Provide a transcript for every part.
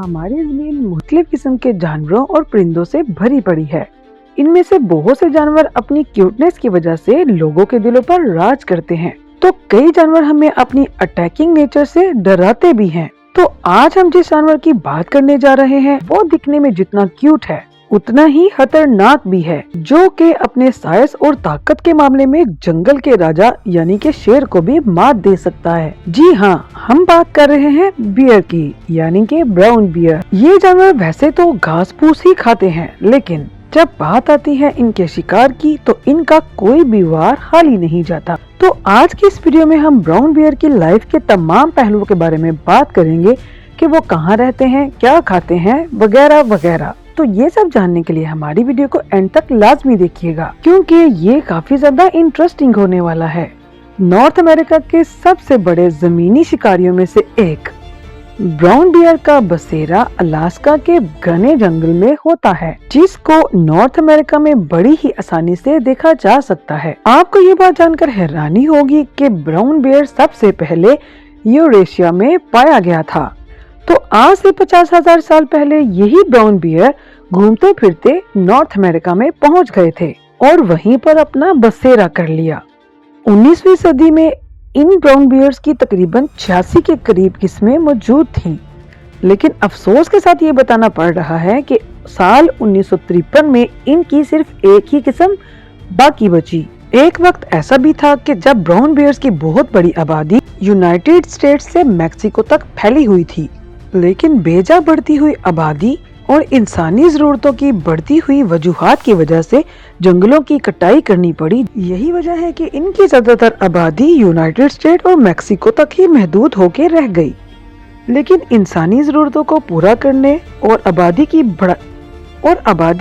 हमारी ज़मीन मुख्तलिफ किस्म के जानवरों और परिंदों से भरी पड़ी है। इनमें से बहुत से जानवर अपनी क्यूटनेस की वजह से लोगों के दिलों पर राज करते हैं, तो कई जानवर हमें अपनी अटैकिंग नेचर से डराते भी हैं। तो आज हम जिस जानवर की बात करने जा रहे हैं वो दिखने में जितना क्यूट है उतना ही खतरनाक भी है, जो कि अपने साइज और ताकत के मामले में जंगल के राजा यानी कि शेर को भी मात दे सकता है। जी हाँ, हम बात कर रहे हैं बियर की, यानी कि ब्राउन बियर। ये जानवर वैसे तो घास फूस ही खाते हैं, लेकिन जब बात आती है इनके शिकार की तो इनका कोई भी वार खाली नहीं जाता। तो आज की इस वीडियो में हम ब्राउन बियर की लाइफ के तमाम पहलुओं के बारे में बात करेंगे कि वो कहाँ रहते हैं, क्या खाते हैं, वगैरह वगैरह। तो ये सब जानने के लिए हमारी वीडियो को एंड तक लाजमी देखिएगा, क्योंकि ये काफी ज्यादा इंटरेस्टिंग होने वाला है। नॉर्थ अमेरिका के सबसे बड़े जमीनी शिकारियों में से एक ब्राउन बियर का बसेरा अलास्का के घने जंगल में होता है, जिसको नॉर्थ अमेरिका में बड़ी ही आसानी से देखा जा सकता है। आपको ये बात जानकर हैरानी होगी कि ब्राउन बियर सबसे पहले यूरेशिया में पाया गया था। तो आज से 50,000 साल पहले यही ब्राउन बियर घूमते फिरते नॉर्थ अमेरिका में पहुंच गए थे और वहीं पर अपना बसेरा कर लिया। 19वीं सदी में इन ब्राउन बियर्स की तकरीबन 86 के करीब किस्में मौजूद थीं, लेकिन अफसोस के साथ ये बताना पड़ रहा है कि साल 1953 में इनकी सिर्फ एक ही किस्म बाकी बची। एक वक्त ऐसा भी था कि जब ब्राउन बियर्स की बहुत बड़ी आबादी यूनाइटेड स्टेट्स से मैक्सिको तक फैली हुई थी, लेकिन बेजा बढ़ती हुई आबादी और इंसानी जरूरतों की बढ़ती हुई वजूहात की वजह से जंगलों की कटाई करनी पड़ी। यही वजह है कि इनकी ज्यादातर आबादी यूनाइटेड स्टेट और मैक्सिको तक ही महदूद होकर रह गई। लेकिन इंसानी जरूरतों को पूरा करने और आबादी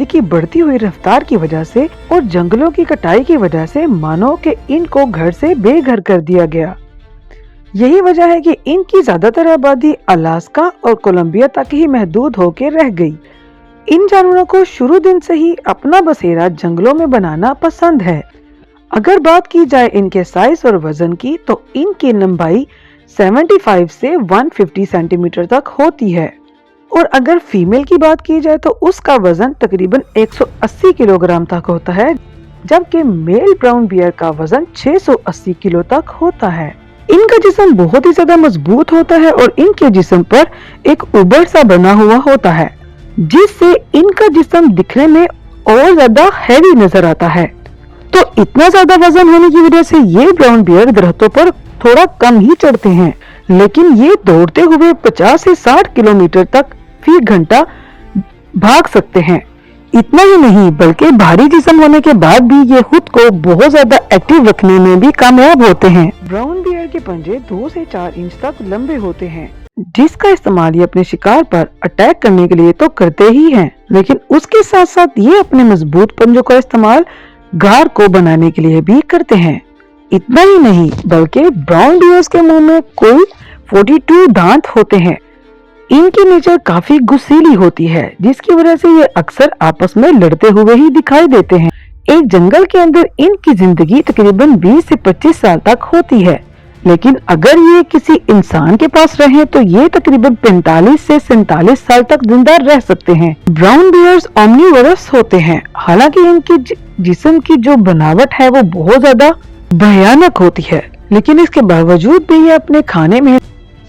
की बढ़ती हुई रफ्तार की वजह से और जंगलों की कटाई की वजह से मानो कि इनको घर से बेघर कर दिया गया। यही वजह है कि इनकी ज्यादातर आबादी अलास्का और कोलंबिया तक ही महदूद होकर रह गई। इन जानवरों को शुरू दिन से ही अपना बसेरा जंगलों में बनाना पसंद है। अगर बात की जाए इनके साइज और वजन की तो इनकी लंबाई 75 से 150 सेंटीमीटर तक होती है, और अगर फीमेल की बात की जाए तो उसका वजन तकरीबन 180 किलोग्राम तक होता है, जबकि मेल ब्राउन बियर का वजन 680 किलो तक होता है। इनका जिस्म बहुत ही ज्यादा मजबूत होता है और इनके जिस्म पर एक उबर सा बना हुआ होता है, जिससे इनका जिस्म दिखने में और ज्यादा हैवी नजर आता है। तो इतना ज्यादा वजन होने की वजह से ये ब्राउन बियर दरख्तों पर थोड़ा कम ही चढ़ते हैं, लेकिन ये दौड़ते हुए 50 से 60 किलोमीटर तक फी घंटा भाग सकते हैं। इतना ही नहीं बल्कि भारी जिस्म होने के बाद भी ये खुद को बहुत ज्यादा एक्टिव रखने में भी कामयाब होते हैं। ब्राउन बियर के पंजे 2 से 4 इंच तक लंबे होते हैं, जिसका इस्तेमाल ये अपने शिकार पर अटैक करने के लिए तो करते ही हैं, लेकिन उसके साथ साथ ये अपने मजबूत पंजों का इस्तेमाल गार को बनाने के लिए भी करते हैं। इतना ही नहीं बल्कि ब्राउन बियर्स के मुंह में कुल 42 दांत होते हैं। इनकी नेचर काफी गुस्सैली होती है, जिसकी वजह से ये अक्सर आपस में लड़ते हुए ही दिखाई देते हैं। एक जंगल के अंदर इनकी जिंदगी तकरीबन 20 से 25 साल तक होती है, लेकिन अगर ये किसी इंसान के पास रहे तो ये तकरीबन 45 से 47 साल तक जिंदा रह सकते हैं। ब्राउन बियर्स ओमनिवोरस होते हैं, हालांकि इनकी जिस्म की जो बनावट है वो बहुत ज्यादा भयानक होती है, लेकिन इसके बावजूद भी ये अपने खाने में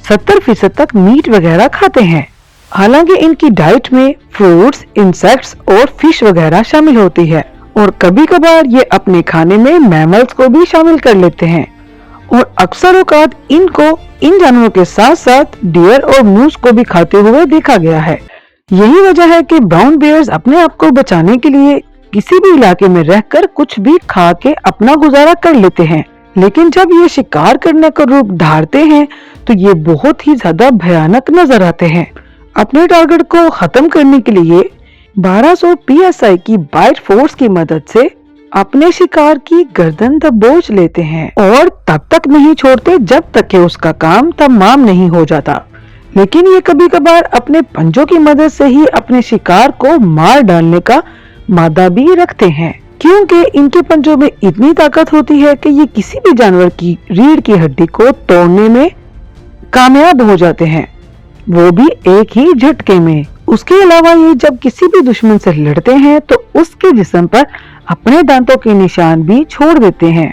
70% तक मीट वगैरह खाते हैं। हालांकि इनकी डाइट में फ्रूट्स, इंसेक्ट्स और फिश वगैरह शामिल होती है, और कभी कभार ये अपने खाने में मैमल्स को भी शामिल कर लेते हैं, और अक्सर औकात इनको इन जानवरों के साथ साथ डियर और मूस को भी खाते हुए देखा गया है। यही वजह है कि ब्राउन बियर्स अपने आप को बचाने के लिए किसी भी इलाके में रहकर कुछ भी खा के अपना गुजारा कर लेते हैं, लेकिन जब ये शिकार करने का रूप धारते हैं तो ये बहुत ही ज्यादा भयानक नजर आते हैं। अपने टारगेट को खत्म करने के लिए 1200 PSI की बाइट फोर्स की मदद से अपने शिकार की गर्दन दबोच लेते हैं, और तब तक नहीं छोड़ते जब तक कि उसका काम तमाम नहीं हो जाता। लेकिन ये कभी कभार अपने पंजों की मदद से ही अपने शिकार को मार डालने का मादा भी रखते हैं, क्योंकि इनके पंजों में इतनी ताकत होती है कि ये किसी भी जानवर की रीढ़ की हड्डी को तोड़ने में कामयाब हो जाते हैं। वो भी एक ही झटके में। उसके अलावा ये जब किसी भी दुश्मन से लड़ते हैं तो उसके जिस्म पर अपने दांतों के निशान भी छोड़ देते हैं,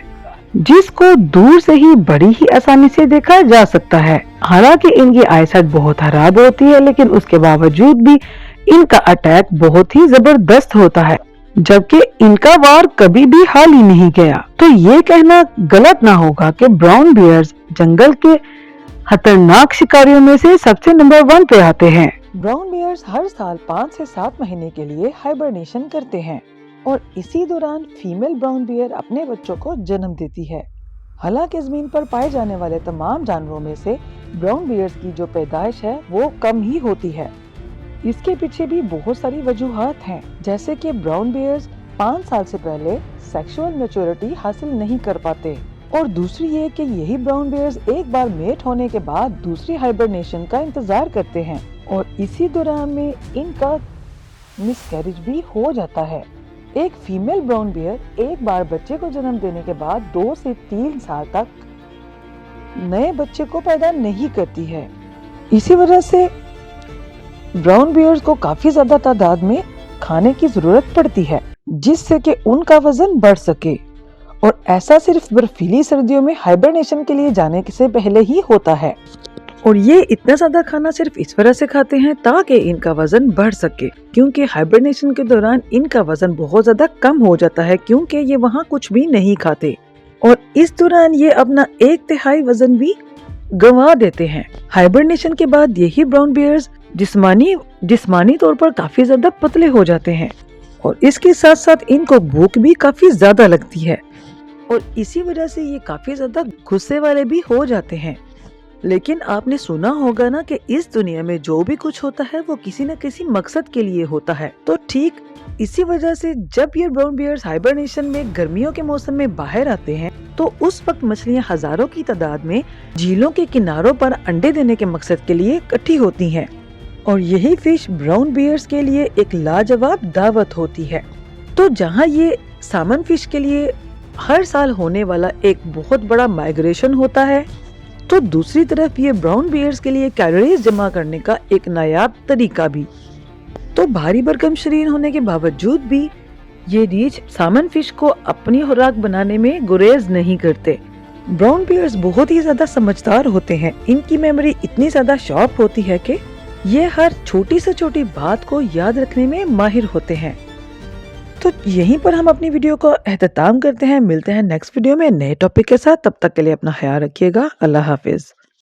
जिसको दूर से ही बड़ी ही आसानी से देखा जा सकता है। हालांकि इनकी आईसाइट बहुत खराब होती है, लेकिन उसके बावजूद भी इनका अटैक बहुत ही जबरदस्त होता है, जबकि इनका वार कभी भी हाल ही नहीं गया। तो ये कहना गलत ना होगा कि ब्राउन बियर्स जंगल के खतरनाक शिकारियों में से सबसे नंबर 1 पे आते हैं। ब्राउन बियर्स हर साल 5 से 7 महीने के लिए हाइबरनेशन करते हैं और इसी दौरान फीमेल ब्राउन बियर अपने बच्चों को जन्म देती है। हालांकि जमीन पर पाए जाने वाले तमाम जानवरों में से ब्राउन बियर्स की जो पैदाइश है वो कम ही होती है। इसके पीछे भी बहुत सारी वजूहात हैं, जैसे कि ब्राउन बियर्स 5 साल से पहले सेक्सुअल मैच्योरिटी हासिल नहीं कर पाते, और दूसरी ये कि यही ब्राउन बियर्स एक बार मेट होने के बाद दूसरी हाइबरनेशन का इंतजार करते हैं और इसी दौरान में इनका मिसकैरेज भी हो जाता है। एक फीमेल ब्राउन बियर एक बार बच्चे को जन्म देने के बाद 2 से 3 साल तक नए बच्चे को पैदा नहीं करती है। इसी वजह से ब्राउन बियर्स को काफी ज्यादा तादाद में खाने की जरूरत पड़ती है, जिससे कि उनका वजन बढ़ सके, और ऐसा सिर्फ बर्फीली सर्दियों में हाइबरनेशन के लिए जाने से पहले ही होता है। और ये इतना ज्यादा खाना सिर्फ इस वजह से खाते हैं ताकि इनका वजन बढ़ सके, क्योंकि हाइबरनेशन के दौरान इनका वजन बहुत ज्यादा कम हो जाता है, क्योंकि ये वहाँ कुछ भी नहीं खाते और इस दौरान ये अपना 1/3 वजन भी गंवा देते हैं। हाइबरनेशन के बाद यही ब्राउन बियर्स जिस्मानी तौर पर काफी ज्यादा पतले हो जाते हैं और इसके साथ साथ इनको भूख भी काफी ज्यादा लगती है और इसी वजह से ये काफी ज्यादा गुस्से वाले भी हो जाते हैं। लेकिन आपने सुना होगा ना कि इस दुनिया में जो भी कुछ होता है वो किसी न किसी मकसद के लिए होता है। तो ठीक इसी वजह से जब ये ब्राउन बियर्स हाइबरनेशन में गर्मियों के मौसम में बाहर आते हैं तो उस वक्त मछलियां हजारों की तादाद में झीलों के किनारों पर अंडे देने के मकसद के लिए इकट्ठी होती हैं और यही फिश ब्राउन बियर्स के लिए एक लाजवाब दावत होती है। तो जहाँ ये सामन फिश के लिए हर साल होने वाला एक बहुत बड़ा माइग्रेशन होता है, तो दूसरी तरफ ये ब्राउन बियर्स के लिए कैलोरीज जमा करने का एक नायाब तरीका भी। तो भारी भरकम शरीर होने के बावजूद भी ये रीछ सामन फिश को अपनी खुराक बनाने में गुरेज नहीं करते। ब्राउन बियर्स बहुत ही ज्यादा समझदार होते हैं। इनकी मेमोरी इतनी ज्यादा शार्प होती है कि ये हर छोटी से छोटी बात को याद रखने में माहिर होते हैं। तो यहीं पर हम अपनी वीडियो को एहतताम करते हैं। मिलते हैं नेक्स्ट वीडियो में नए टॉपिक के साथ। तब तक के लिए अपना ख्याल रखिएगा। अल्लाह हाफिज।